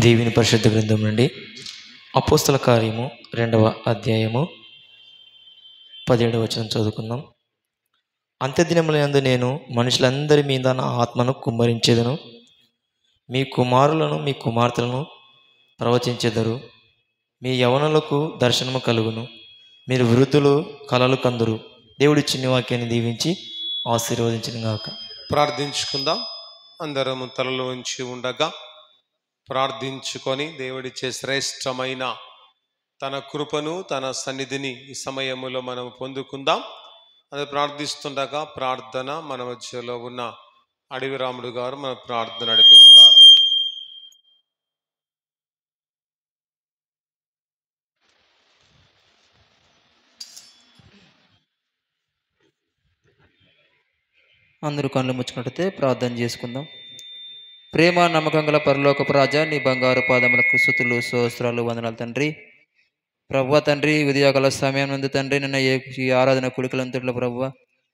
దేవుని పరిశుద్ధ గ్రంథం నుండి అపోస్తల కార్యము 2వ అధ్యాయము 17వ వచనం చదువుకుందాం. అంత్యదినములందు నేను మనుషులందరి మీద నా ఆత్మను కుమ్మరించేదను. మీ కుమారులను మీ కుమార్తెలను ప్రవచించెదరు. మీ యవనులకు దర్శనము కలుగును. మీరు వృద్ధులు కలలు కందురు. దేవుడి చిన్ని వాక్యాన్ని దీవించి ఆశీర్వదించును గాక. ప్రార్థించుకుందాం. అందరము తలలో ఉంచి ఉండగా ప్రార్థించుకొని దేవుడిచ్చే శ్రేష్టమైన తన కృపను తన సన్నిధిని ఈ సమయములో మనం పొందుకుందాం. అది ప్రార్థిస్తుండగా ప్రార్థన మన మధ్యలో ఉన్న అడవిరాముడు గారు మన ప్రార్థన నడిపిస్తారు. అందరూ కళ్ళు ముచ్చుకుంటే ప్రార్థన చేసుకుందాం. ప్రేమ నమ్మకం గల పరలోకపు రాజా, నీ బంగారు పాదములకు స్తుతులు స్తోత్రాలు వందనాలు తండ్రి. ప్రభువ తండ్రి, ఉదయకాల సమయం నందు తండ్రి నిన్న ఈ ఆరాధన కుడికలంతట్లో ప్రభువ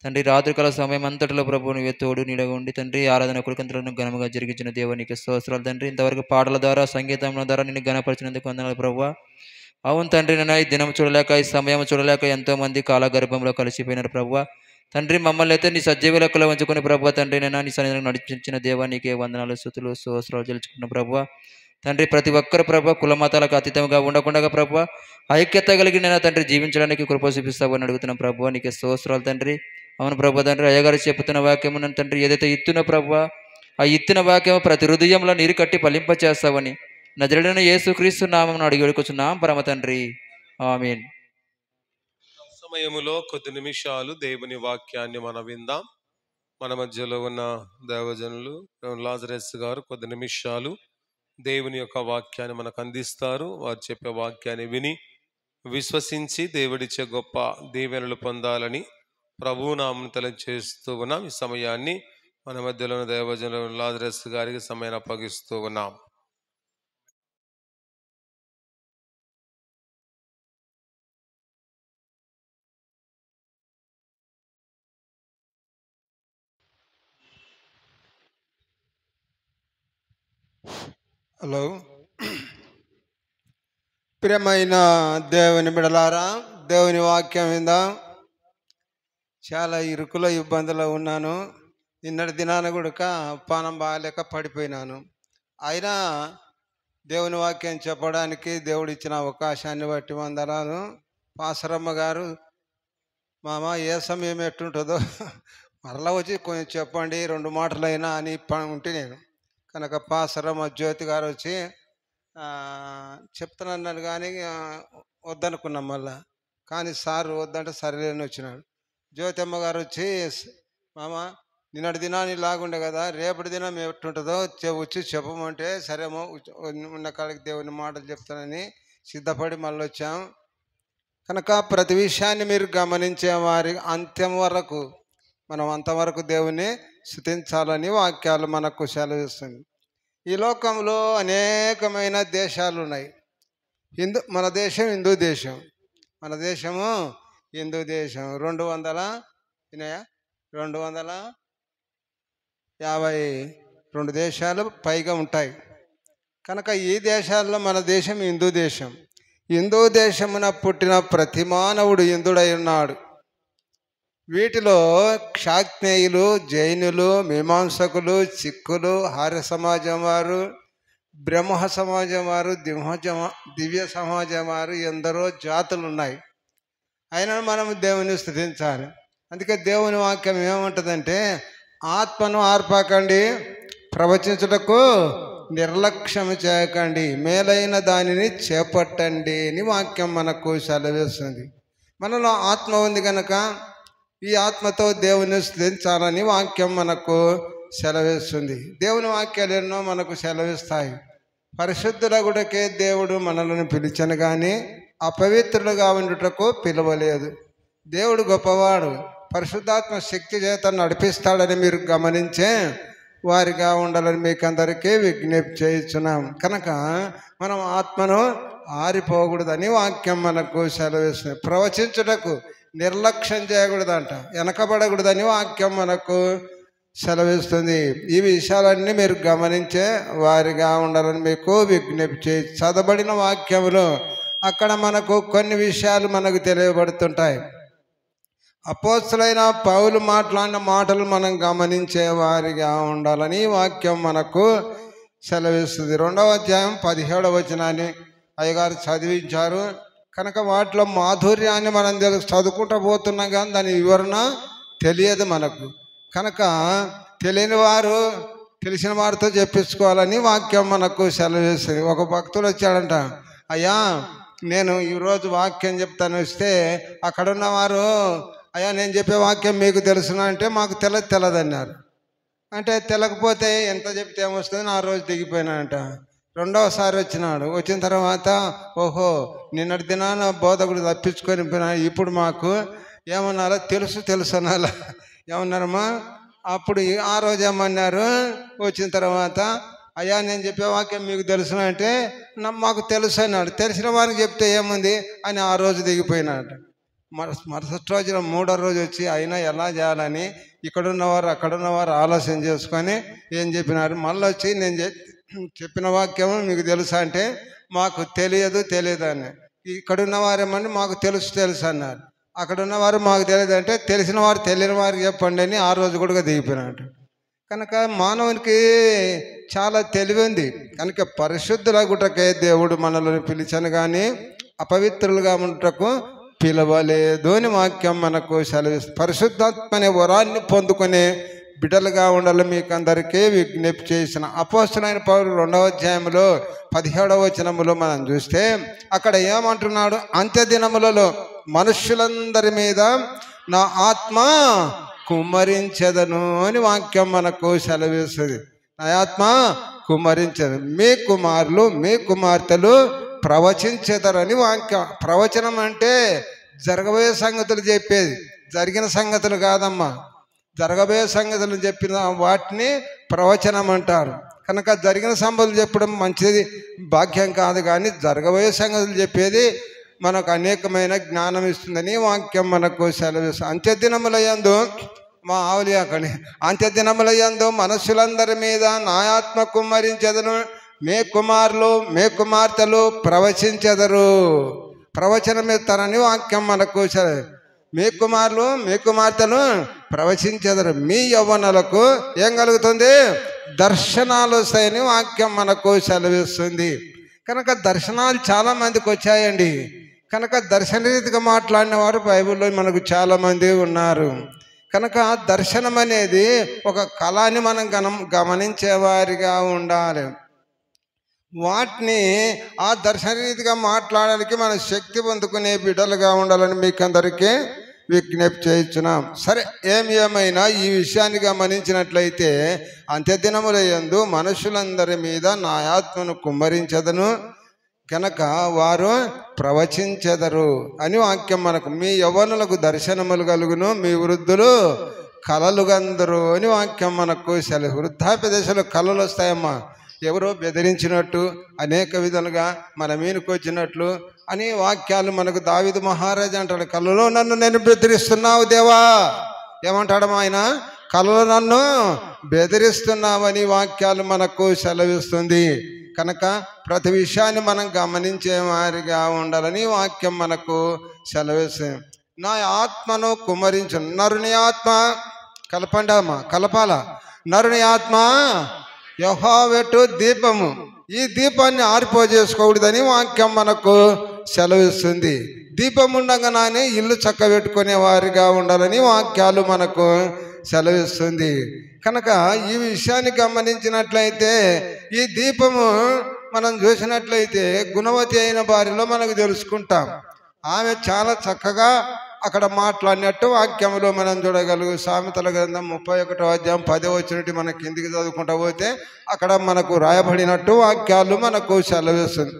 తండ్రి, రాత్రికాల సమయం అంతటిలో ప్రభు నువ్వే తోడు నీడగా ఉండి తండ్రి ఆరాధన కుడికంతలను ఘనముగా జరిగించిన దేవునికి స్తోత్రాలు తండ్రి. ఇంతవరకు పాటల ద్వారా సంగీతం ద్వారా నిన్ను ఘనపరిచినందుకు వందనాలు ప్రభువ. అవును తండ్రి, నిన్న ఈ దినం చూడలేక ఈ సమయం చూడలేక ఎంతోమంది కాలగర్భంలో కలిసిపోయినారు ప్రభువ తండ్రి. మమ్మల్ని అయితే నీ సజీవ లెక్కలో ఉంచుకుని ప్రభువ తండ్రి నేను నీ సన్నిధిని నడిపించిన దేవానికి వందనాలు స్తుతులు స్తోత్రాలు తెలుసుకున్న ప్రభువ తండ్రి. ప్రతి ఒక్కరు ప్రభువ కుల మతాలకు అతీతంగా ఉండకుండా ప్రభువ ఐక్యత కలిగి నేను తండ్రి జీవించడానికి కృప చూపిస్తావని అడుగుతున్నాం ప్రభువ, నీకే స్తోత్రాలు తండ్రి. అవును ప్రభు తండ్రి, అయ్యగారు చెప్తున్న వాక్యము నన్ను తండ్రి ఏదైతే ఇత్తున ప్రభువ ఆ ఇత్తిన వాక్యము ప్రతి హృదయంలో నీరు కట్టి ఫలింప చేస్తావని నజరేయుడైన యేసుక్రీస్తు నామమున అడిగి వేడుకొచ్చున్నాం పరమ తండ్రి, ఆమేన్. సమయములో కొద్ది నిమిషాలు దేవుని వాక్యాన్ని మనం విందాం. మన మధ్యలో ఉన్న దైవజనులు లాజరస్ గారు కొద్ది నిమిషాలు దేవుని యొక్క వాక్యాన్ని మనకు అందిస్తారు. వారు చెప్పే వాక్యాన్ని విని విశ్వసించి దేవుడిచ్చే గొప్ప దీవెనలు పొందాలని ప్రభునామం తెలియజేస్తూ ఉన్నాం. ఈ సమయాన్ని మన మధ్యలో ఉన్న దైవజనులు లాజరస్ గారికి సమయాన్ని అప్పగిస్తూ ఉన్నాం. హలో, ప్రియమైన దేవుని బిడలారా, దేవుని వాక్యం విందాం. చాలా ఇరుకులో ఇబ్బందులో ఉన్నాను. నిన్నటి దినాన కూడా పానం బాగాలేక పడిపోయినాను. అయినా దేవుని వాక్యం చెప్పడానికి దేవుడు ఇచ్చిన అవకాశాన్ని బట్టి వందనాలు. పాసరమ్మ గారు, మామ ఏ సమయం ఎట్టుంటుందో మరలా వచ్చి కొంచెం చెప్పండి 2 మాటలైనా అని ఉంటే నేను కనుక పాసరమ్మ జ్యోతి గారు వచ్చి చెప్తానన్నాను కానీ వద్దనుకున్నాం మళ్ళా. కానీ సార్ వద్దంటే సరేలేని వచ్చినాడు. జ్యోతి అమ్మ గారు వచ్చి, మామ నిన్నటి దినాన్ని లాగుండే కదా, రేపటి దినం ఎట్టుంటుందో వచ్చి చెప్పమంటే సరేమో ఉన్న కాడికి దేవుని మాటలు చెప్తానని సిద్ధపడి మళ్ళీ వచ్చాం. కనుక ప్రతి విషయాన్ని మీరు గమనించే వారి అంత్యం వరకు మనం అంతవరకు దేవుని స్తుతించాలని వాక్యాలు మనకు సెలవిస్తుంది. ఈ లోకంలో అనేకమైన దేశాలు ఉన్నాయి. మన దేశం హిందూ దేశం. మన దేశము హిందూ దేశం. 252 దేశాలు పైగా ఉంటాయి. కనుక ఈ దేశాల్లో మన దేశం హిందూ దేశం. హిందూ దేశమున పుట్టిన ప్రతి మానవుడు హిందుడై ఉన్నాడు. వీటిలో శాక్తేయులు, జైనులు, మీమాంసకులు, సిక్కులు, ఆర్య సమాజం వారు, బ్రహ్మ సమాజం వారు, దివ్య సమాజం వారు, ఎందరో జాతులు ఉన్నాయి. అయినా మనం దేవుని స్తుతించాలి. అందుకే దేవుని వాక్యం ఏమంటుందంటే, ఆత్మను ఆర్పాకండి, ప్రవచించుటకు నిర్లక్ష్యం చేయకండి, మేలైన దానిని చేపట్టండి అని వాక్యం మనకు సెలవిస్తుంది. మనలో ఆత్మ ఉంది కనుక ఈ ఆత్మతో దేవుని స్తుతించాలని వాక్యం మనకు సెలవిస్తుంది. దేవుని వాక్యాలు ఎన్నో మనకు సెలవిస్తాయి. పరిశుద్ధుల గుడకే దేవుడు మనలను పిలిచను కానీ అపవిత్రులుగా ఉండుటకు పిలవలేదు. దేవుడు గొప్పవాడు, పరిశుద్ధాత్మ శక్తి చేత నడిపిస్తాడని మీరు గమనించే వారిగా ఉండాలని మీకు అందరికీ విజ్ఞప్తి చేస్తున్నాం. కనుక మనం ఆత్మను ఆరిపోకూడదని వాక్యం మనకు సెలవిస్తుంది. ప్రవచించుటకు నిర్లక్ష్యం చేయకూడదంట, వెనకబడకూడదని వాక్యం మనకు సెలవిస్తుంది. ఈ విషయాలన్నీ మీరు గమనించే వారిగా ఉండాలని మీకు విజ్ఞప్తి చేయి. చదవబడిన వాక్యములు అక్కడ మనకు కొన్ని విషయాలు మనకు తెలియబడుతుంటాయి. అపోస్తలుడైన పౌలు మాట్లాడిన మాటలు మనం గమనించే వారిగా ఉండాలని ఈ వాక్యం మనకు సెలవిస్తుంది. 2వ అధ్యాయం 17వ వచనాన్ని అయ్యగారు చదివించారు కనుక వాటిలో మాధుర్యాన్ని మనం చదువుకుంటూ పోతున్నాం, కానీ దాని వివరణ తెలియదు మనకు. కనుక తెలియని వారు తెలిసిన వారితో చెప్పించుకోవాలని వాక్యం మనకు సెలవిస్తుంది. ఒక భక్తుడు వచ్చాడంట, అయ్యా నేను ఈరోజు వాక్యం చెప్తాను వస్తే అక్కడున్న వారు, అయ్యా నేను చెప్పే వాక్యం మీకు తెలుసునా అంటే మాకు తెలియదన్నారు. అంటే తెలియకపోతే ఎంత చెప్తే ఏమొస్తుంది, ఆ రోజు దిగిపోయినాడంట. 2వసారి వచ్చినాడు. వచ్చిన తర్వాత ఓహో నిన్నటి దినాన బోధకుడు తప్పించుకొని పోయినాడు, ఇప్పుడు మాకు ఏమన్నారో తెలుసు అనాలా ఏమన్నారమ్మా. అప్పుడు ఆ రోజు ఏమన్నారు, వచ్చిన తర్వాత అయ్యా నేను చెప్పే వాక్యం మీకు తెలుసునా అంటే మాకు తెలుసు అన్నాడు. తెలిసిన వారికి చెప్తే ఏముంది అని ఆ రోజు దిగిపోయినాడు. మరుసటి రోజున 3వ రోజు వచ్చి అయినా ఎలా చేయాలని ఇక్కడున్నవారు అక్కడున్నవారు ఆలోచన చేసుకొని ఏం చెప్పినారు, మళ్ళీ వచ్చి నేను చెప్పిన వాక్యం మీకు తెలుసా అంటే మాకు తెలియదు అని. ఇక్కడున్న వారేమని మాకు తెలుసు అన్నారు. అక్కడ ఉన్నవారు మాకు తెలియదు అంటే తెలిసిన వారు తెలియని వారికి చెప్పండి అని ఆ రోజు కూడా దిగిపోయినాడు. కనుక మానవునికి చాలా తెలివి ఉంది. కనుక పరిశుద్ధులగుటకే దేవుడు మనల్ని పిలిచాను కానీ అపవిత్రులుగా ఉండటకు పిలవలేదు అని వాక్యం మనకు సెలవిస్తుంది. పరిశుద్ధాత్మ అనే వరాన్ని పొందుకునే బిడ్డలుగా ఉండాలి మీకు అందరికీ విజ్ఞప్తి చేసిన అపోస్తలుడైన పౌలు 2వ అధ్యాయంలో 17వ వచనములో మనం చూస్తే అక్కడ ఏమంటున్నాడు, అంత్యదినములలో మనుష్యులందరి మీద నా ఆత్మ కుమ్మరించెదను అని వాక్యం మనకు సెలవిస్తుంది. నా ఆత్మ కుమ్మరించదు, మీ కుమారులు మీ కుమార్తెలు ప్రవచించెదరని వాక్యం. ప్రవచనం అంటే జరగబోయే సంగతులు చెప్పేది, జరిగిన సంగతులు కాదమ్మా. జరగబోయే సంగతులు చెప్పిన వాటిని ప్రవచనం అంటారు. కనుక జరిగిన సంగతులు చెప్పడం మంచిది భాగ్యం కాదు, కానీ జరగబోయే సంగతులు చెప్పేది మనకు అనేకమైన జ్ఞానం ఇస్తుందని వాక్యం మనకు సెలవిస్తుంది. అంత్యదినములయందు మా ఆవులియాకని అంత్యదినములయందు మనుషులందరి మీద నా ఆత్మ కుమ్మరించెదను, మీ కుమారులు మీ కుమార్తెలు ప్రవచించెదరు. ప్రవచనం ఇస్తారని వాక్యం మనకు మీ కుమారులు మీ కుమార్తెలు ప్రవచించెదరు. మీ యవ్వనులకు ఏం కలుగుతుంది, దర్శనాలు వస్తాయని వాక్యం మనకు సెలవిస్తుంది. కనుక దర్శనాలు చాలా మందికి వచ్చాయండి. కనుక దర్శనరీతిగా మాట్లాడిన వారు బైబిల్లో మనకు చాలామంది ఉన్నారు. కనుక దర్శనం అనేది ఒక కళని మనం గమనించేవారిగా ఉండాలి. వాటిని ఆ దర్శనరీతిగా మాట్లాడడానికి మన శక్తి పొందుకునే బిడ్డలుగా ఉండాలని మీకు అందరికీ విజ్ఞప్తి చేయించున్నాం. సరే, ఏమైనా ఈ విషయాన్ని గమనించినట్లయితే అంత్యదినములయందు మనుషులందరి మీద నా ఆత్మను కుమ్మరించెదను కనుక వారు ప్రవచించెదరు అని వాక్యం మనకు. మీ యవ్వనులకు దర్శనములు కలుగును, మీ వృద్ధులు కలలు గందరు అని వాక్యం మనకు సెలవు. వృద్ధాప్య దశలో కళలు వస్తాయమ్మా. ఎవరో బెదిరించినట్టు, అనేక విధాలుగా మన మీదకి వచ్చినట్లు అని వాక్యాలు మనకు దావీదు మహారాజు అంటాడు, కలలో నన్ను నేను బెదిరిస్తున్నావు దేవా. ఏమంటాడు ఆయన, కలలో నన్ను బెదిరిస్తున్నావని వాక్యాలు మనకు సెలవిస్తుంది. కనుక ప్రతి విషయాన్ని మనం గమనించే వారిగా ఉండాలని వాక్యం మనకు సెలవిస్తుంది. నా ఆత్మను కుమ్మరించు. నరుని ఆత్మ కలపండమ్మా, కలపాల. నరుని ఆత్మ యెహోవావెటు దీపము, ఈ దీపాన్ని ఆరిపోజేసుకోకూడదని వాక్యం మనకు సెలవిస్తుంది. దీపం ఉండగానే ఇల్లు చక్కబెట్టుకునే వారిగా ఉండాలని వాక్యాలు మనకు సెలవిస్తుంది. కనుక ఈ విషయాన్ని గమనించినట్లయితే ఈ దీపము మనం చూసినట్లయితే గుణవతి అయిన భార్యలో మనకు తెలుసుకుంటాం. ఆమె చాలా చక్కగా అక్కడ మాట్లాడినట్టు వాక్యంలో మనం చూడగలుగు. సామెతల గ్రంథం 31వ అధ్యాయం 10వ వచనం మన కిందికి చదువుకుంటూ పోతే అక్కడ మనకు రాయబడినట్టు వాక్యాలు మనకు సెలవిస్తుంది.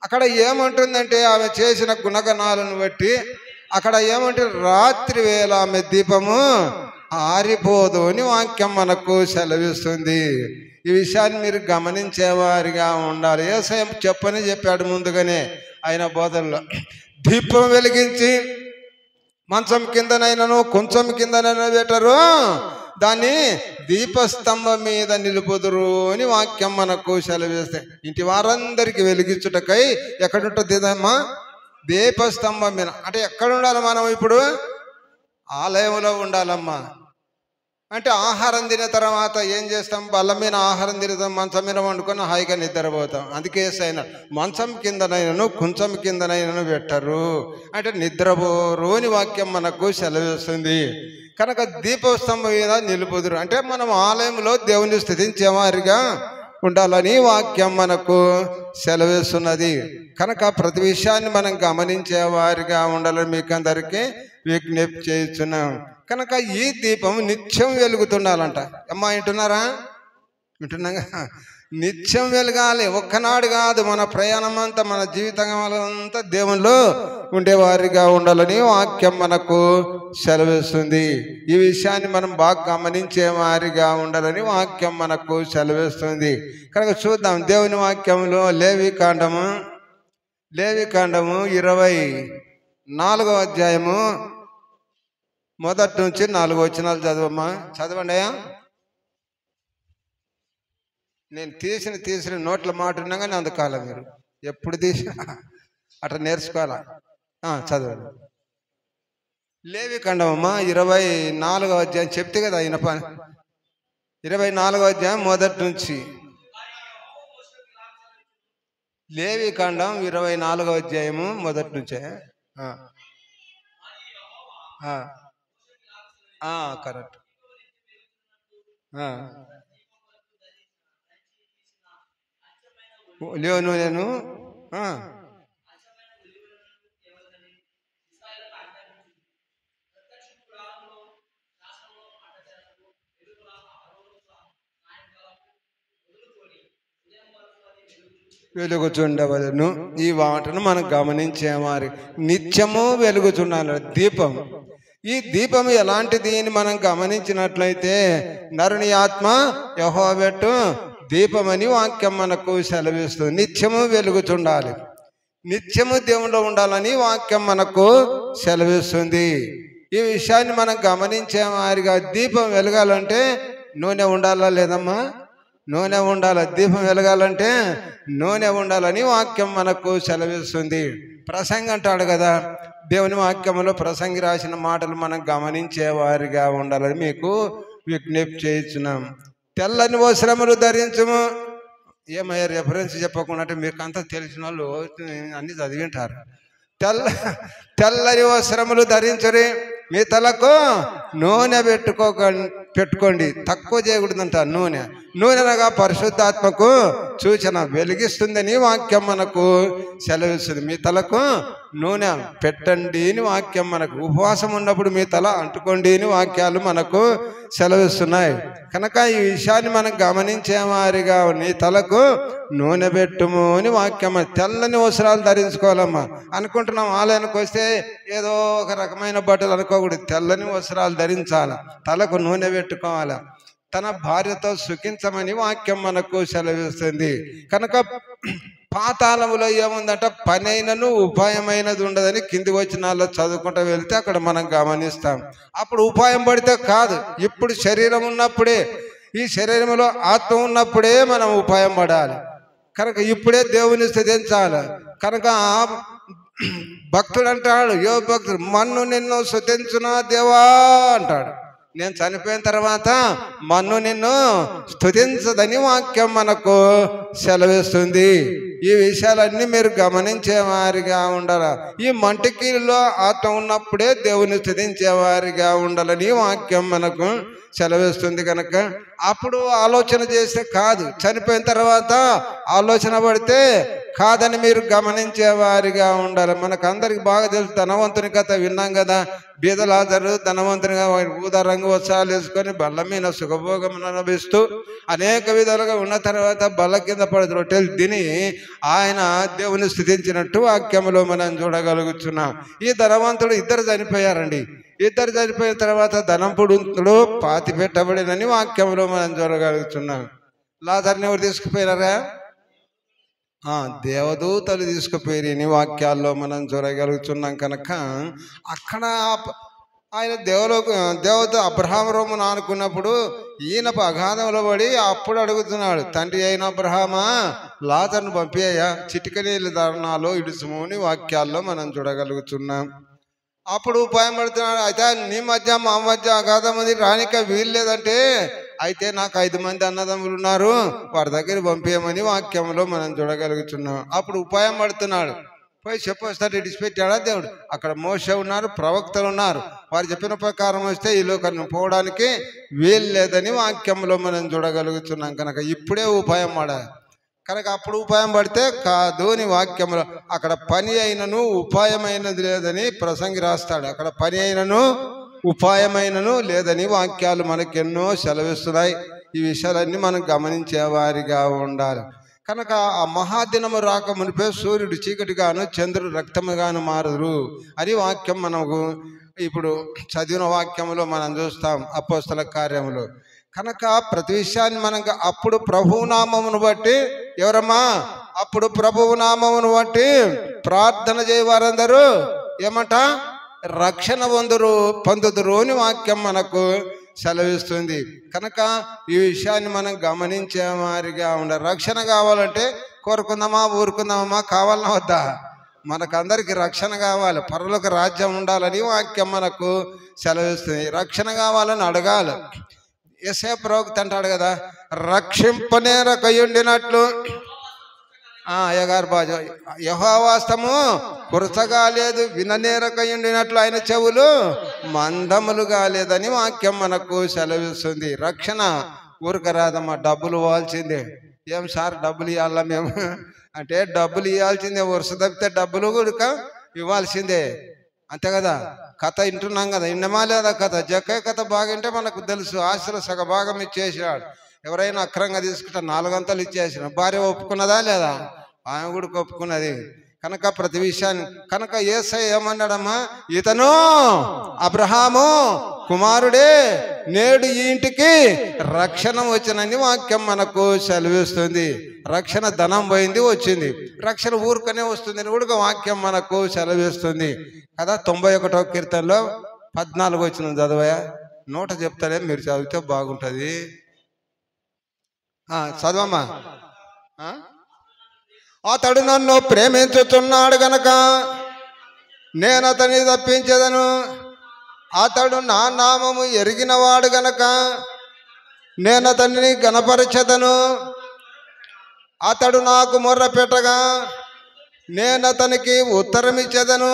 అక్కడ ఏమంటుందంటే ఆమె చేసిన గుణగణాలను బట్టి అక్కడ ఏమంటే రాత్రి వేళ ఆమె దీపము ఆరిపోదు అని వాక్యం మనకు సెలవిస్తుంది. ఈ విషయాన్ని మీరు గమనించేవారిగా ఉండాలి. యేసయ్య చెప్పని చెప్పాడు ముందుగానే ఆయన బోధనలో, దీపం వెలిగించి మంచం కిందనైనాను కొంచెం కిందనైనా పెట్టరు, దాన్ని దీపస్తంభం మీద నిలుపుదురు అని వాక్యం మనకు సెలవిస్తే, ఇంటి వారందరికీ వెలిగించుటకై ఎక్కడుంటుంది అమ్మా? దీపస్తంభం మీద. అంటే ఎక్కడ ఉండాలి మనం ఇప్పుడు? ఆలయంలో ఉండాలమ్మా. అంటే ఆహారం తిన్న తర్వాత ఏం చేస్తాం? బల్ల మీద ఆహారం తిరుగుతాం, మంచం మీద వండుకొని హాయిగా నిద్రపోతాం. అందుకే సైన మంచం కిందనైనను కుంచం కిందనైనను పెట్టరు, అంటే నిద్రపోరు అని వాక్యం మనకు సెలవిస్తుంది. కనుక దీపస్తంభం మీద నిలుపుదురు అంటే మనం ఆలయంలో దేవుని స్తుతించేవారిగా ఉండాలని వాక్యం మనకు సెలవిస్తున్నది. కనుక ప్రతి విషయాన్ని మనం గమనించేవారిగా ఉండాలని మీకు అందరికీ విజ్ఞప్తి చేస్తున్నాం. కనుక ఈ దీపం నిత్యం వెలుగుతుండాలంట. అమ్మా వింటున్నారా? వింటున్నాగా? నిత్యం వెలగాలి, ఒక్కనాడు కాదు. మన ప్రయాణం అంతా, మన జీవితం అంతా దేవునిలో ఉండేవారిగా ఉండాలని వాక్యం మనకు సెలవిస్తుంది. ఈ విషయాన్ని మనం బాగా గమనించే వారిగా ఉండాలని వాక్యం మనకు సెలవిస్తుంది. కనుక చూద్దాం దేవుని వాక్యంలో లేవికాండము 24వ అధ్యాయము 1 నుంచి 4 వచనాలు చదవమ్మా. చదవండి అయ్యా. నేను తీసిన నోట్ల మాట ఉన్నా కానీ అందుకాల మీరు ఎప్పుడు తీసినా అట్లా నేర్చుకోవాలా. చదవండి. లేవికాండమమ్మా 24వ అధ్యాయం చెప్తే కదా ఆయన 24వ అధ్యాయం 1 నుంచి. లేవికాండం 24వ అధ్యాయము 1 నుంచే. కరెక్ట్. నేను వెలుగుచుండవలను. ఈ వాటను మనం గమనించేవారి నిత్యము వెలుగుచుండాలి దీపం. ఈ దీపం ఎలాంటిది అని మనం గమనించినట్లయితే, నరుని ఆత్మ యెహోవా పెట్టు దీపమని వాక్యం మనకు సెలవిస్తుంది. నిత్యము వెలుగుచుండాలి, నిత్యము దేవుల్లో ఉండాలని వాక్యం మనకు సెలవిస్తుంది. ఈ విషయాన్ని మనం గమనించే వారిగా దీపం వెలగాలంటే నూనె ఉండాలా లేదమ్మా? నూనె ఉండాలి. దీపం వెలగాలంటే నూనె ఉండాలని వాక్యం మనకు సెలవిస్తుంది. ప్రసంగి అంటాడు కదా, దేవుని వాక్యంలో ప్రసంగి రాసిన మాటలు మనం గమనించేవారిగా ఉండాలని మీకు విజ్ఞప్తి చేస్తున్నాం. తెల్లని వస్త్రములు ధరించము. ఏమయ్యా రెఫరెన్స్ చెప్పకుండా అంటే మీకు అంతా తెలిసిన వాళ్ళు అన్ని చదివింటారు. తెల్లని వస్త్రములు ధరించరి, మీ తలకు నూనె పెట్టుకోండి. తక్కువ చేయకూడదంట నూనె. నూనెనగా పరిశుద్ధాత్మకు సూచన, వెలిగిస్తుందని వాక్యం మనకు సెలవిస్తుంది. మీ తలకు నూనె పెట్టండి అని వాక్యం మనకు, ఉపవాసం ఉన్నప్పుడు మీ తల అంటుకోండి అని వాక్యాలు మనకు సెలవిస్తున్నాయి. కనుక ఈ విషయాన్ని మనం గమనించేవారిగా నీ తలకు నూనె పెట్టుము అని వాక్యం. తెల్లని వస్త్రాలు ధరించుకోవాలమ్మా. అనుకుంటున్నాం ఆలయానికి వస్తే ఏదో ఒక రకమైన బట్టలు అనుకోకూడదు. తెల్లని వస్త్రాలు ధరించాలి, తలకు నూనె పెట్టుకోవాలి, తన భార్యతో సుఖించమని వాక్యం మనకు సెలవిస్తుంది. కనుక పాతాళములో ఏముందంట, పనైనను ఉపాయమైనది ఉండదని కింది వచనాల్లో చదువుకుంటూ వెళ్తే అక్కడ మనం గమనిస్తాం. అప్పుడు ఉపాయం పడితే కాదు, ఇప్పుడు శరీరం ఉన్నప్పుడే, ఈ శరీరంలో ఆత్మ ఉన్నప్పుడే మనం ఉపాయం పడాలి. కనుక ఇప్పుడే దేవుని స్తుతించాలి. కనుక భక్తుడు అంటాడు, యో భక్తుడు, మన్ను నిన్ను స్తుతించునా దేవా అంటాడు. నేను చనిపోయిన తర్వాత మన్ను నిన్ను స్తుతించదని వాక్యం మనకు సెలవిస్తుంది. ఈ విషయాలన్నీ మీరు గమనించేవారిగా ఉండాలి. ఈ మంటికీలో ఆత్మ ఉన్నప్పుడే దేవుని స్తుతించేవారిగా ఉండాలని వాక్యం మనకు సెలవిస్తుంది. కనుక అప్పుడు ఆలోచన చేస్తే కాదు, చనిపోయిన తర్వాత ఆలోచన పడితే కాదని మీరు గమనించేవారిగా ఉండాలి. మనకు అందరికి బాగా తెలుసు, ధనవంతుని కథ విన్నాం కదా. బీదలాజరు ధనవంతునిగా ఊదా రంగు వస్త్రాలు వేసుకొని బల్ల మీద సుఖభోగం అనుభవిస్తూ అనేక విధాలుగా ఉన్న తర్వాత బల్ల కింద పడి రొట్టెలు తిని ఆయన దేవుని స్తుతించినట్టు వాక్యంలో మనం చూడగలుగుతున్నాం. ఈ ధనవంతుడు ఇద్దరు చనిపోయారండి. ఇద్దరు చనిపోయిన తర్వాత ధనవంతుడు పాతి పెట్టబడినని వాక్యంలో మనం చూడగలుగుతున్నాం. లాజర్ని ఎవరు తీసుకుపోయినారా? దేవదూతలు తీసుకుపోయి వాక్యాల్లో మనం చూడగలుగుతున్నాం. కనుక అక్కడ ఆయన దేవత అబ్రహాం రోమును ఆనుకున్నప్పుడు ఈయన అగాధంలో పడి అప్పుడు అడుగుతున్నాడు, తండ్రి అయిన అబ్రహామా లాజరును పంపేయ చిటికనీళ్ళ ధరణాలో ఇడుసుము అని వాక్యాల్లో మనం చూడగలుగుతున్నాం. అప్పుడు ఉపాయం పడుతున్నాడు, అయితే నీ మధ్య మా మధ్య అగాధం మంది రానిక వీలు లేదంటే అయితే నాకు 5 మంది అన్నదమ్ములు ఉన్నారు, వారి దగ్గర పంపేయమని వాక్యంలో మనం చూడగలుగుతున్నాం. అప్పుడు ఉపాయం పడుతున్నాడు, పోయి చెప్పొస్తాడు, ఇడిచిపెట్టాడా దేవుడు? అక్కడ మోషే ఉన్నారు, ప్రవక్తలు ఉన్నారు, వారు చెప్పిన ప్రకారం వస్తే ఈ లోకాన్ని పోవడానికి వీలు లేదని వాక్యంలో మనం చూడగలుగుతున్నాం. కనుక ఇప్పుడే ఉపాయం పడాలి. కనుక అప్పుడు ఉపాయం పడితే కాదు అని వాక్యంలో అక్కడ పని అయినను ఉపాయమైనది లేదని ప్రసంగి రాస్తాడు. అక్కడ పని అయినను ఉపాయమైనను లేదని వాక్యాలు మనకెన్నో సెలవిస్తున్నాయి. ఈ విషయాలన్నీ మనం గమనించేవారిగా ఉండాలి. కనుక ఆ మహాదినము రాక మునిపే సూర్యుడు చీకటిగాను చంద్రుడు రక్తముగాను మారుదురు అని వాక్యం మనకు ఇప్పుడు చదివిన వాక్యంలో మనం చూస్తాం అపోస్తల కార్యములో. కనుక ప్రతి విషయాన్ని మనం అప్పుడు ప్రభువు నామమును బట్టి ఎవరమ్మా అప్పుడు ప్రభువు నామమును బట్టి ప్రార్థన చేయవారందరూ ఏమంట రక్షణ పొందుదురు అని వాక్యం మనకు సెలవిస్తుంది. కనుక ఈ విషయాన్ని మనం గమనించే వారిగా ఉండాలి. రక్షణ కావాలంటే కోరుకుందామా ఊరుకుందామా కావాలన్నా వద్దా? మనకందరికి రక్షణ కావాలి, పరలోక రాజ్యం ఉండాలని వాక్యం మనకు సెలవిస్తుంది. రక్షణ కావాలని అడగాలి. యేసయ్య ప్రవక్త అంటాడు కదా, రక్షింపనేరకయుండినట్లు అయ్యగారు బాజ యెహోవాస్తము కురసగా లేదు, విననేరకయుండినట్లు ఆయన చెవులు మందములుగా లేదని వాక్యం మనకు సెలవిస్తుంది. రక్షణ ఊరకరాదమ్మా, డబ్బులు ఇవ్వాల్సిందే. ఏం సార్ డబ్బులు ఇవ్వాలా మేము అంటే డబ్బులు ఇవ్వాల్సిందే, వరుస తప్పితే డబ్బులు కూడా ఇవ్వాల్సిందే, అంతే కదా. కథ వింటున్నాం కదా, విన్నమా లేదా కథ? జక్కయ్య కథ బాగుంటే మనకు తెలుసు. ఆశలు సగభాగం ఇచ్చేసినాడు. ఎవరైనా అక్రంగా తీసుకుంటే 4 గంటలు ఇచ్చేసిన. భార్య ఒప్పుకున్నదా లేదా? ఆమె కూడా ఒప్పుకున్నది. కనుక ప్రతి విషయాన్ని కనుక యేసయ్య ఏమన్నాడమ్మా, ఇతను అబ్రహాము కుమారుడే, నేడు ఈ ఇంటికి రక్షణ వచ్చినని వాక్యం మనకు సెలవిస్తుంది. రక్షణ ధనం పోయింది వచ్చింది, రక్షణ ఊరుకనే వస్తుంది అని కూడా వాక్యం మనకు సెలవిస్తుంది కదా. 91వ కీర్తనలో 14 వచ్చిన చదవయా, 100 చెప్తాడే, మీరు చదివితే బాగుంటుంది. చదవమ్మా. అతడు నన్ను ప్రేమించుతున్నాడు గనక నేను అతన్ని తప్పించేదను, అతడు నా నామము ఎరిగినవాడు గనక నేను అతన్ని గణపరచెదను. అతడు నాకు మొర్ర పెట్టగా నేను అతనికి ఉత్తరం ఇచ్చేదను,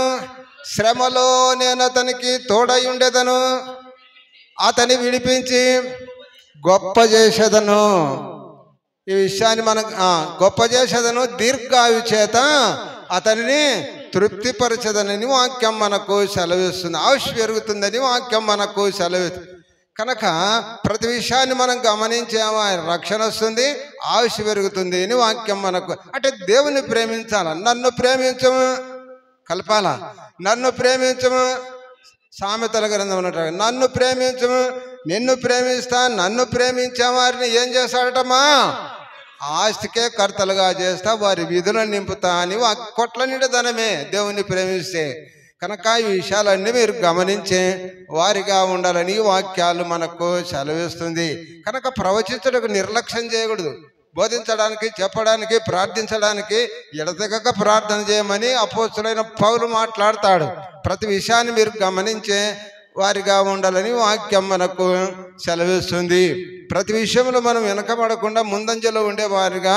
శ్రమలో నేను అతనికి తోడై ఉండేదను, అతని విడిపించి గొప్ప చేసేదను. ఈ విషయాన్ని మనం గొప్ప చేసేదను, దీర్ఘాయు చేత అతనిని తృప్తిపరచదనని వాక్యం మనకు సెలవిస్తుంది. ఆయుష్ పెరుగుతుందని వాక్యం మనకు సెలవిస్తుంది. కనుక ప్రతి విషయాన్ని మనం గమనించామా, రక్షణ వస్తుంది, ఆయుష్ పెరుగుతుంది అని వాక్యం మనకు. అంటే దేవుని ప్రేమించాల, నన్ను ప్రేమించము కలపాల, నన్ను ప్రేమించము. సామెతల గ్రంథం ఉన్నట్టు నన్ను ప్రేమించము, నిన్ను ప్రేమిస్తా. నన్ను ప్రేమించే వారిని ఏం చేస్తాడటమ్మా, ఆస్తికే కర్తలుగా చేస్తా, వారి విధులను నింపుతా అని కొట్ల నిండదనమే దేవుని ప్రేమిస్తే. కనుక ఈ విషయాలన్నీ మీరు గమనించే వారిగా ఉండాలని వాక్యాలు మనకు సెలవిస్తుంది. కనుక ప్రవచించడానికి నిర్లక్ష్యం చేయకూడదు. బోధించడానికి, చెప్పడానికి, ప్రార్థించడానికి ఎడతెగక ప్రార్థన చేయమని అపోస్తులైన పౌలు మాట్లాడతాడు. ప్రతి విషయాన్ని మీరు గమనించే వారిగా ఉండాలని వాక్యం మనకు సెలవిస్తుంది. ప్రతి విషయంలో మనం వెనకబడకుండా ముందంజలో ఉండే వారిగా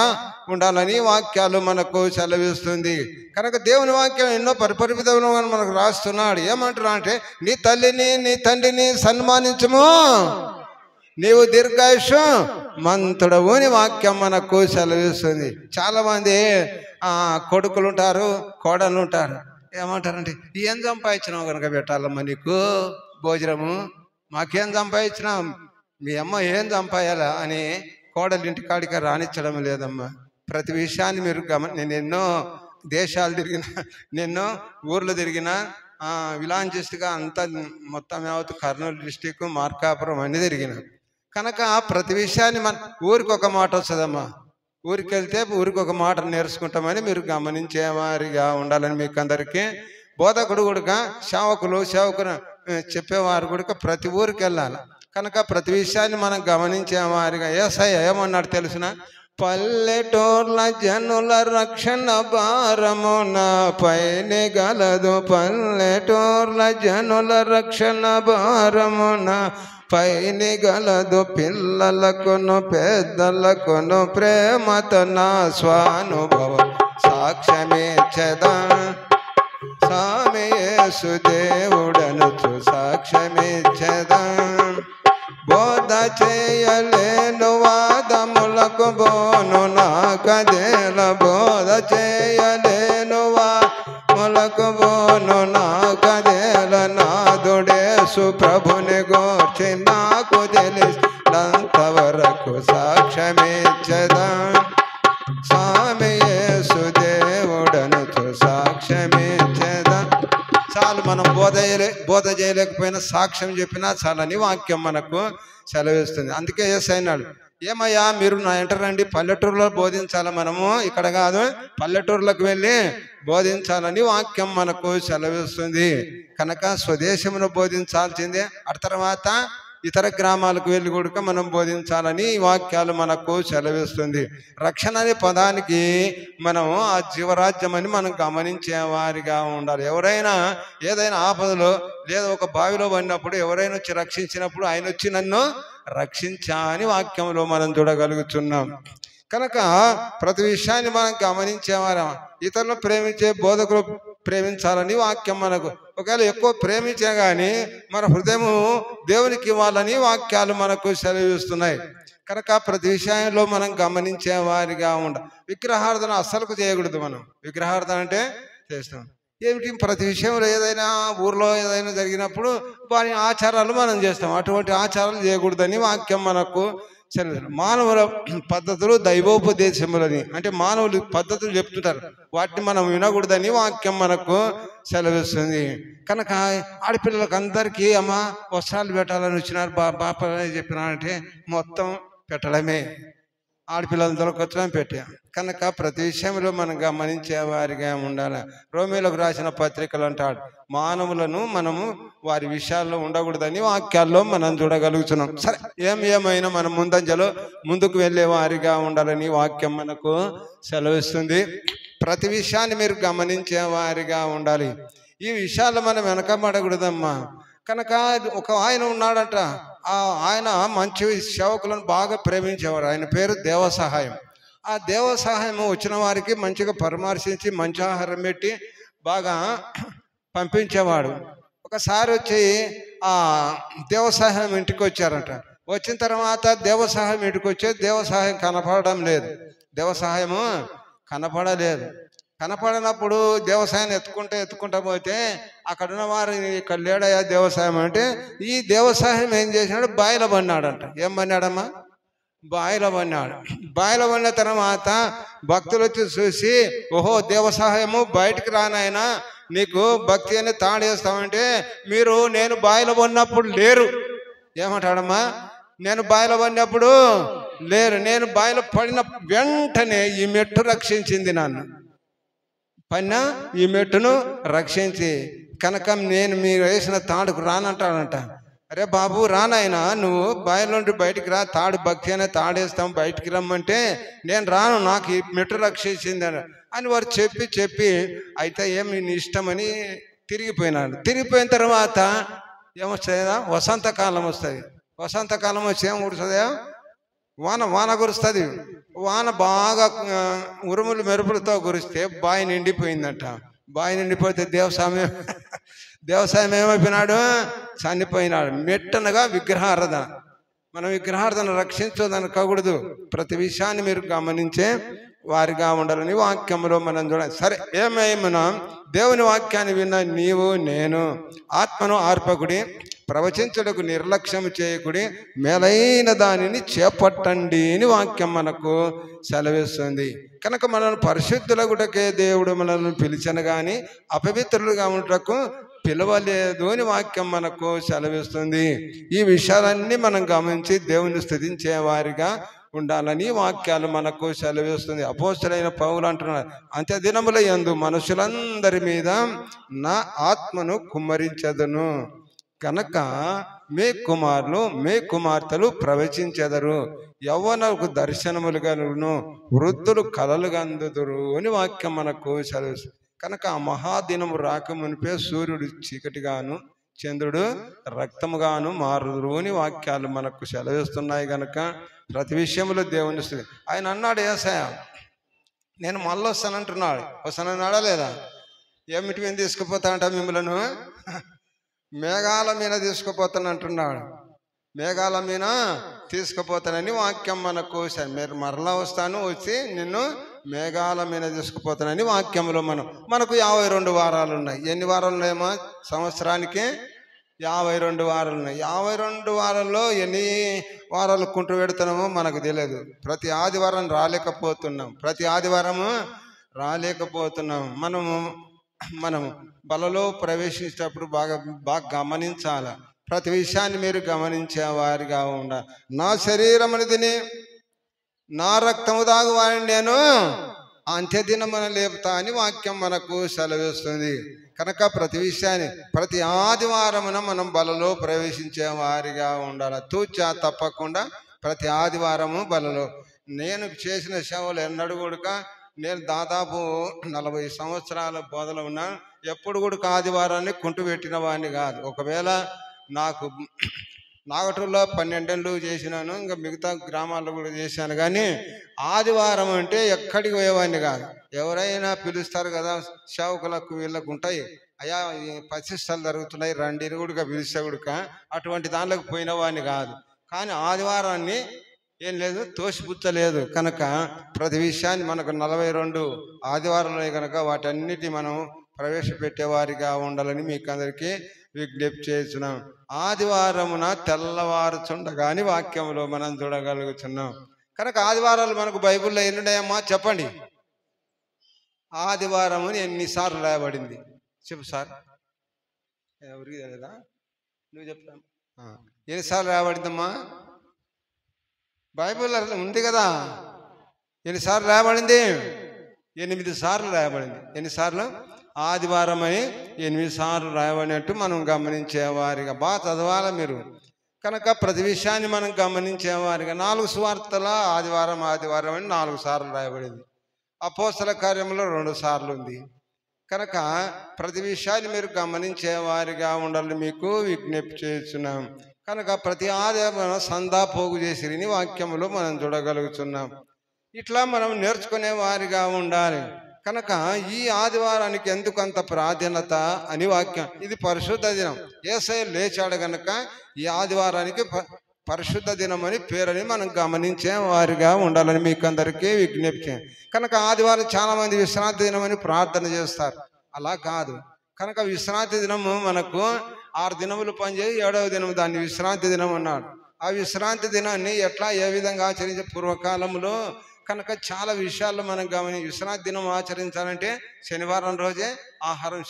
ఉండాలని వాక్యాలు మనకు సెలవిస్తుంది. కనుక దేవుని వాక్యం ఎన్నో పరిపరిమితంలో మనకు రాస్తున్నాడు. ఏమంటున్నా అంటే, నీ తల్లిని నీ తండ్రిని సన్మానించము, నీవు దీర్ఘాయుషు మంతుడవు అని వాక్యం మనకు సెలవిస్తుంది. చాలామంది కొడుకులు ఉంటారు, కోడలు ఉంటారు. ఏమంటారంటే, ఏం సంపాదించినావు కనుక పెట్టాలమ్మా నీకు భోజనము, మాకేం సంపాదించినాం, మీ అమ్మ ఏం సంపాయాలా అని కోడలు ఇంటికాడికి రానిచ్చడం లేదమ్మా. ప్రతి విషయాన్ని మీరు నేను ఎన్నో దేశాలు తిరిగిన, ఎన్నో ఊర్లు తిరిగిన, విలాంజిస్ట్గా అంతా మొత్తం యావత్ కర్నూలు డిస్టిక్, మార్కాపురం అన్నీ తిరిగిన. కనుక ప్రతి విషయాన్ని మన ఊరికి ఒక మాట వస్తుందమ్మా. ఊరికి వెళ్తే ఊరికి ఒక మాట నేర్చుకుంటామని మీరు గమనించేవారిగా ఉండాలని మీకు అందరికీ బోధకుడు కూడా సేవకులు చెప్పేవారు కూడా ప్రతి ఊరికి వెళ్ళాలి. కనుక ప్రతి విషయాన్ని మనం గమనించే వారిగా యేసయ్య ఏమన్నాడు తెలుసిన? పల్లెటూర్ల జనుల రక్షణ భారమున పైనే గలదు. పల్లెటూర్ల జనుల రక్షణ భారమున పైని గలదు. పిల్లలకును పెద్దలకును ప్రేమతో నా స్వానుభవం సాక్ష్యమిచ్చెదా. స్వామి యేసు దేవుడనుచు సాక్ష్యమిచ్చెదా. బోధ చేయలేను వాదములకు బోను నాకదేల. బోధ చేయలేను వాదములకు బోను నాకదేల. నాదుడేసు ప్రభుని గూర్చి నాకు తెలిసినంతవరకు సాక్ష్యమిచ్చెదా. స్వామి యేసు దేవుడనుచు సాక్ష్యమిచ్చెదా. చాలు, మనం బోధ చేయలేకపోయినా సాక్ష్యం చెప్పినా చాలని వాక్యం మనకు సెలవిస్తుంది. అందుకే యేసయ్య అన్నాడు, ఏమయ్యా మీరు నా వెంట రండి, పల్లెటూరులో బోధించాలి. మనము ఇక్కడ కాదు, పల్లెటూరులకు వెళ్ళి బోధించాలని వాక్యం మనకు సెలవిస్తుంది. కనుక స్వదేశమును బోధించాల్సిందే. ఆ తర్వాత ఇతర గ్రామాలకు వెళ్ళి కూడా మనం బోధించాలని ఈ వాక్యాలు మనకు సెలవిస్తుంది. రక్షణ అనే పదానికి మనం ఆ జీవరాజ్యం అని మనం గమనించే వారిగా ఉండాలి. ఎవరైనా ఏదైనా ఆపదలో లేదా ఒక బావిలో పడినప్పుడు ఎవరైనా వచ్చి రక్షించినప్పుడు ఆయన వచ్చి నన్ను రక్షించా అని వాక్యంలో మనం చూడగలుగుతున్నాం. కనుక ప్రతి విషయాన్ని మనం గమనించేవారం. ఇతరులను ప్రేమించే బోధకులు ప్రేమించాలని వాక్యం మనకు. ఒకవేళ ఎక్కువ ప్రేమించే కానీ మన హృదయము దేవునికి ఇవ్వాలని వాక్యాలు మనకు సెలవిస్తున్నాయి. కనుక ప్రతి విషయంలో మనం గమనించే వారిగా ఉండాలి. విగ్రహార్థన అస్సలకు చేయకూడదు. మనం విగ్రహార్థన అంటే చేస్తాం ఏమిటి? ప్రతి విషయంలో ఏదైనా ఊర్లో ఏదైనా జరిగినప్పుడు వారి ఆచారాలు మనం చేస్తాం. అటువంటి ఆచారాలు చేయకూడదని వాక్యం మనకు సెలవు. మానవుల పద్ధతులు దైవోపదేశములని, అంటే మానవులు పద్ధతులు చెప్తుంటారు, వాటిని మనం వినకూడదని వాక్యం మనకు సెలవిస్తుంది. కనుక ఆడపిల్లలకు అందరికీ అమ్మ వస్త్రాలు పెట్టాలని వచ్చినారు, బాప చెప్పినారంటే మొత్తం పెట్టడమే. ఆడపిల్లలు దొరకొచ్చడం పెట్టా. కనుక ప్రతి విషయంలో మనం గమనించే వారిగా ఉండాలి. రోమీలకు రాసిన పత్రికలు అంటాడు, మానవులను మనము వారి విషయాల్లో ఉండకూడదని వాక్యాల్లో మనం చూడగలుగుతున్నాం. సరే, ఏమైనా మనం ముందంజలో ముందుకు వెళ్ళే వారిగా ఉండాలని వాక్యం మనకు సెలవిస్తుంది. ప్రతి విషయాన్ని మీరు గమనించే వారిగా ఉండాలి. ఈ విషయాల్లో మనం వెనకబడకూడదమ్మా. కనుక ఒక ఆయన ఉన్నాడట, ఆయన మంచి సేవకులను బాగా ప్రేమించేవాడు. ఆయన పేరు దేవసహాయం. ఆ దేవసహాయం వచ్చిన వారికి మంచిగా పరామర్శించి మంచి ఆహారం పెట్టి బాగా పంపించేవాడు. ఒకసారి వచ్చి ఆ దేవసహాయం ఇంటికి వచ్చారంట. వచ్చిన తర్వాత దేవసహాయం ఇంటికి వచ్చే దేవసహాయం కనపడడం లేదు. దేవసహాయము కనపడలేదు. కనపడినప్పుడు దేవసాయాన్ని ఎత్తుకుంటా పోతే అక్కడున్న వారు ఇక్కడ లేడయా దేవసాయం అంటే, ఈ దేవసాయం ఏం చేసినాడు? బాయిలో పడినాడంట. ఏం పడినాడమ్మా? బాయిలో పడినాడు. బాయిలో పడిన తర్వాత భక్తులు వచ్చి చూసి, ఓహో దేవసహాయము బయటికి రానాయనా, నీకు భక్తి అని తాడేస్తామంటే, మీరు నేను బాయిలో పడినప్పుడు లేరు. ఏమంటాడమ్మా? నేను బాయిలో పడినప్పుడు లేరు. నేను బాయిలో పడిన వెంటనే ఈ మెట్టు రక్షించింది నన్ను. పైన ఈ మెట్టును రక్షించి, కనుక నేను మీరు వేసిన తాడుకు రానంటాడంట. అరే బాబు రానాయనా, నువ్వు బాయిల నుండి బయటికి రా, తాడు భక్తి అనే తాడేస్తాం, బయటికి రమ్మంటే నేను రాను, నాకు ఈ మెట్టు రక్షించింది అని వారు చెప్పి అయితే ఏమి నీ ఇష్టమని తిరిగిపోయినాడు. తిరిగిపోయిన తర్వాత ఏమొస్తుందా? వసంతకాలం వస్తుంది. వసంతకాలం వచ్చి ఏం కుడుస్తుందా? వాన కురుస్తుంది. వాన బాగా ఉరుములు మెరుపులతో కురిస్తే బావి నిండిపోయిందంట. బావి నిండిపోతే దేవసాయం ఏమైపోయినాడు? చనిపోయినాడు. మెట్టనగా విగ్రహారాధన. మనం విగ్రహారాధన రక్షించదనకూడదు. ప్రతి విషయాన్ని మీరు గమనించే వారిగా ఉండాలని వాక్యంలో మనం చూడాలి. సరే, ఏమైనా దేవుని వాక్యాన్ని విన్న నీవు నేను ఆత్మను ఆర్పకుడి, ప్రవచించుటకు నిర్లక్ష్యం చేయకుడి, మేలైన దానిని చేపట్టండి అని వాక్యం మనకు సెలవిస్తుంది. కనుక మనల్ని పరిశుద్ధులగుటకే దేవుడు మనల్ని పిలిచను కానీ అపవిత్రులుగా ఉండటకు పిలవలేదు అని వాక్యం మనకు సెలవిస్తుంది. ఈ విషయాలన్నీ మనం గమనించి దేవుని స్తుతించే వారిగా ఉండాలని వాక్యాలు మనకు సెలవిస్తుంది. అపోస్తలుడైన పౌలు అంటున్నారు, అంత్య దినముల యందు మనుషులందరి మీద నా ఆత్మను కుమ్మరించదును. కనుక మీ కుమారులు మీ కుమార్తెలు ప్రవచించెదరు, యవ్వనకు దర్శనములు గనును, వృద్ధులు కలలు గందుదురు అని వాక్యం మనకు సెలవు. కనుక ఆ మహాదినము రాకమునిపే సూర్యుడు చీకటిగాను చంద్రుడు రక్తముగాను మారుదురు అని వాక్యాలు మనకు సెలవిస్తున్నాయి. కనుక ప్రతి విషయంలో దేవుని స్తుతి. ఆయన అన్నాడు యేసయ్య, నేను మళ్ళీ వస్తానంటున్నాడు. వస్తానన్నాడా లేదా? ఏమిటి మీద తీసుకుపోతానంట మిమ్మలను? మేఘాల మీద తీసుకుపోతానంటున్నాడు. మేఘాల మీద తీసుకుపోతానని వాక్యం మనకు మీరు మరలా వస్తాను, వచ్చి నిన్ను మేఘాల మీద తీసుకుపోతానని వాక్యంలో మనకు 52 వారాలు ఉన్నాయి. ఎన్ని వారాలు ఉన్నాయేమో? సంవత్సరానికి 52 వారాలు ఉన్నాయి. 52 వారాల్లో ఎన్ని వారాలు కుంటు పెడుతున్నామో మనకు తెలియదు. ప్రతి ఆదివారం రాలేకపోతున్నాం. మనము బలలో ప్రవేశించేటప్పుడు బాగా గమనించాలి. ప్రతి విషయాన్ని మీరు గమనించే వారిగా ఉండాలి. నా శరీరం అనేది నా రక్తము దాగు వాడిని నేను అంత్యదినమున లేపుతా అని వాక్యం మనకు సెలవిస్తుంది. కనుక ప్రతి విషయాన్ని ప్రతి ఆదివారమున మనం బలలో ప్రవేశించే వారిగా ఉండాలి. తూచా తప్పకుండా ప్రతి ఆదివారము బలలో. నేను చేసిన సేవలు ఎన్నడూ కూడా, నేను దాదాపు 40 సంవత్సరాల బోధలో ఉన్నాను. ఎప్పుడు కూడా ఆదివారాన్ని కుంటు పెట్టిన వాడిని కాదు. ఒకవేళ నాకు నాగటూరులో 12 ఏళ్ళు చేసినాను, ఇంకా మిగతా గ్రామాల్లో కూడా చేశాను. కానీ ఆదివారం అంటే ఎక్కడికి పోయేవాడిని కాదు. ఎవరైనా పిలుస్తారు కదా, సేవకులకు వీళ్ళకు ఉంటాయి, అయ్యా ప్రతిష్టలు జరుగుతున్నాయి రండి కూడా పిలిస్తే కూడా అటువంటి దాంట్లోకి పోయిన వాడిని కాదు. కానీ ఆదివారాన్ని ఏం లేదు, తోసిపుచ్చలేదు. కనుక ప్రతి విషయాన్ని మనకు 42 ఆదివారాలు కనుక వాటన్నిటి మనం ప్రవేశపెట్టేవారిగా ఉండాలని మీకు అందరికీ విజ్ఞప్తి చేస్తున్నాం. ఆదివారమున తెల్లవారుచుండగాని వాక్యంలో మనం చూడగలుగుతున్నాం. కనుక ఆదివారాలు మనకు బైబిల్లో ఎన్నున్నాయమ్మా చెప్పండి? ఆదివారము ఎన్నిసార్లు రాయబడింది చెప్పు సార్. ఎవరికి తెలియదా? నువ్వు చెప్తాను. ఎన్నిసార్లు రాయబడిందమ్మా? బైబిల్ ఉంది కదా, ఎన్నిసార్లు రాయబడింది? 8 సార్లు రాయబడింది. ఎన్నిసార్లు? ఆదివారం అని 8 సార్లు రాయబడినట్టు మనం గమనించేవారిగా బాగా చదవాలి మీరు. కనుక ప్రతి విషయాన్ని మనం గమనించేవారిగా 4 సువార్తల ఆదివారం అని 4 సార్లు రాయబడింది. అపోస్తల కార్యంలో 2 సార్లు ఉంది. కనుక ప్రతి విషయాన్ని మీరు గమనించేవారిగా ఉండాలని మీకు విజ్ఞప్తి చేస్తున్నాం. కనుక ప్రతి ఆదివారం సందా పోగు చేసిరిని వాక్యంలో మనం చూడగలుగుతున్నాం. ఇట్లా మనం నేర్చుకునే వారిగా ఉండాలి. కనుక ఈ ఆదివారానికి ఎందుకంత ప్రాధాన్యత అని వాక్యం, ఇది పరిశుద్ధ దినం. యేసయ్య లేచాడు కనుక ఈ ఆదివారానికి పరిశుద్ధ దినం అని పేరని మనం గమనించే వారిగా ఉండాలని మీకు అందరికీ విజ్ఞప్తి. కనుక ఆదివారం చాలా మంది విశ్రాంతి దినం అని ప్రార్థన చేస్తారు. అలా కాదు. కనుక విశ్రాంతి దినము మనకు 6 దినములు పనిచేసి 7వ దినం దాన్ని విశ్రాంతి దినం అన్నాడు. ఆ విశ్రాంతి దినాన్ని ఎట్లా ఏ విధంగా ఆచరించే పూర్వకాలంలో కనుక చాలా విషయాల్లో మనం విశ్రాంతి దినం ఆచరించాలంటే శనివారం రోజే ఆహారం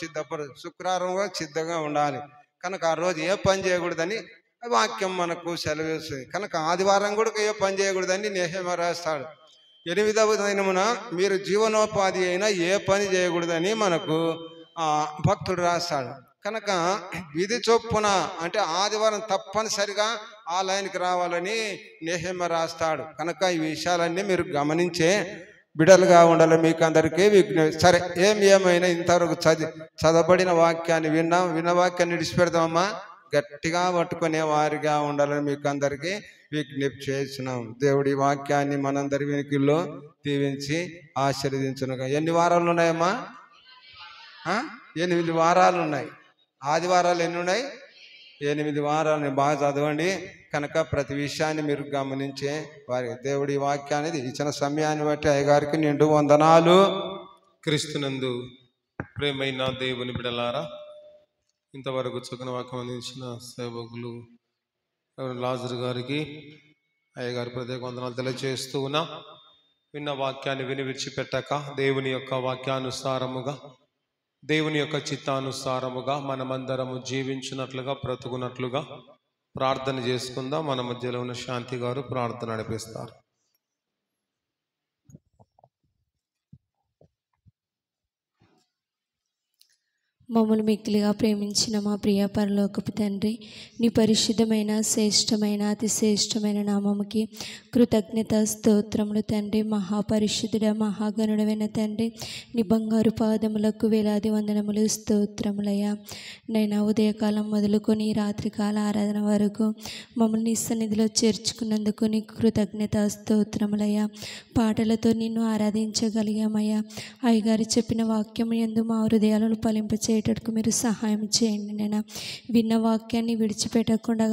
శుక్రవారం కూడా సిద్ధంగా ఉండాలి. కనుక ఆ రోజు ఏ పని చేయకూడదని వాక్యం మనకు సెలవిస్తుంది. కనుక ఆదివారం కూడా ఏ పని చేయకూడదని నెహెమ్యా రాస్తాడు. 8వ దినమున మీరు జీవనోపాధి అయినా ఏ పని చేయకూడదని మనకు భక్తుడు రాస్తాడు. కనుక విధి చొప్పున అంటే ఆదివారం తప్పనిసరిగా ఆలయానికి రావాలని నెహెమ్యా రాస్తాడు. కనుక ఈ విషయాలన్నీ మీరు గమనించే బిడలుగా ఉండాలి మీకు అందరికీ విజ్ఞప్తి. సరే, ఏమైనా ఇంతవరకు చదవబడిన వాక్యాన్ని విన్న వాక్యాన్ని విడిచిపెడతామమ్మా, గట్టిగా పట్టుకునే వారిగా ఉండాలని మీకు అందరికీ విజ్ఞప్తి చేస్తున్నాం. దేవుడి వాక్యాన్ని మనందరి వెనుకల్లో దీవించి ఆశీర్వదించునుగా. ఎన్ని వారాలు ఉన్నాయమ్మా? 8 వారాలు ఉన్నాయి. ఆదివారాలు ఎన్ని ఉన్నాయి? 8 వారాలని బాగా చదవండి. కనుక ప్రతి విషయాన్ని మీరు గమనించే వారి దేవుడి వాక్యాన్ని ఇచ్చిన సమయాన్ని బట్టి అయ్యగారికి నిండు వందనాలు. క్రీస్తునందు ప్రేమైన దేవుని బిడలారా, ఇంతవరకు చక్కని వాక్యం అందించిన సేవకులు లాజరు గారికి అయ్యగారి ప్రత్యేక వందనాలు తెలియజేస్తూ ఉన్నా. విన్న వాక్యాన్ని విని విడిచిపెట్టక దేవుని యొక్క వాక్యానుసారముగా దేవుని యొక్క చిత్తానుసారముగా మనమందరము జీవించినట్లుగా బ్రతుకున్నట్లుగా ప్రార్థన చేసుకుందాం. మన మధ్యలో ఉన్న శాంతి గారు ప్రార్థన నడిపిస్తారు. మమ్మల్ని మిక్కిలిగా ప్రేమించిన మా ప్రియ పరలోకపు తండ్రి, నీ పరిశుద్ధమైన శ్రేష్టమైన అతి శ్రేష్టమైన నామముకి కృతజ్ఞత స్తోత్రములు తండ్రి. మహాపరిశుద్ధుడ మహాగణుడమైన తండ్రి, నీ బంగారు పాదములకు వేలాది వందనములు స్తోత్రములయ్యా. నైనా ఉదయకాలం మొదలుకొని రాత్రికాల ఆరాధన వరకు మమ్మల్ని నీ సన్నిధిలో చేర్చుకున్నందుకు నీ కృతజ్ఞత స్తోత్రములయ్యా. పాటలతో నిన్ను ఆరాధించగలిగామయ్యా. అయ్యగారు చెప్పిన వాక్యం యందు మా హృదయాలను ఫలింపచేయటకు మీరు సహాయం చేయండి నైనా. విన్న వాక్యాన్ని విడిచిపెట్టకుండా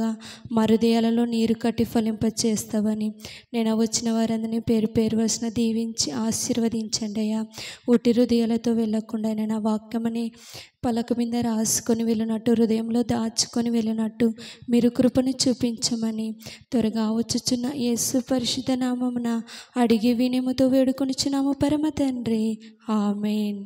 మా హృదయాలలో నీరు కట్టి ఫలింపచేస్తావని నేను వచ్చిన వారందరినీ పేరు పేరు వరుసన దీవించి ఆశీర్వదించండి అయ్యా. ఉట్టి హృదయాలతో వెళ్ళకుండా నేను వాక్యమని పలక మీద రాసుకొని వెళ్ళినట్టు, హృదయంలో దాచుకొని వెళ్ళినట్టు మీరు కృపను చూపించమని త్వరగా వచ్చుచున్న యేసు పరిశుద్ధ నామమున అడిగి వినయముతో వేడుకొనుచున్నాము పరమ తండ్రి. ఆమేన్.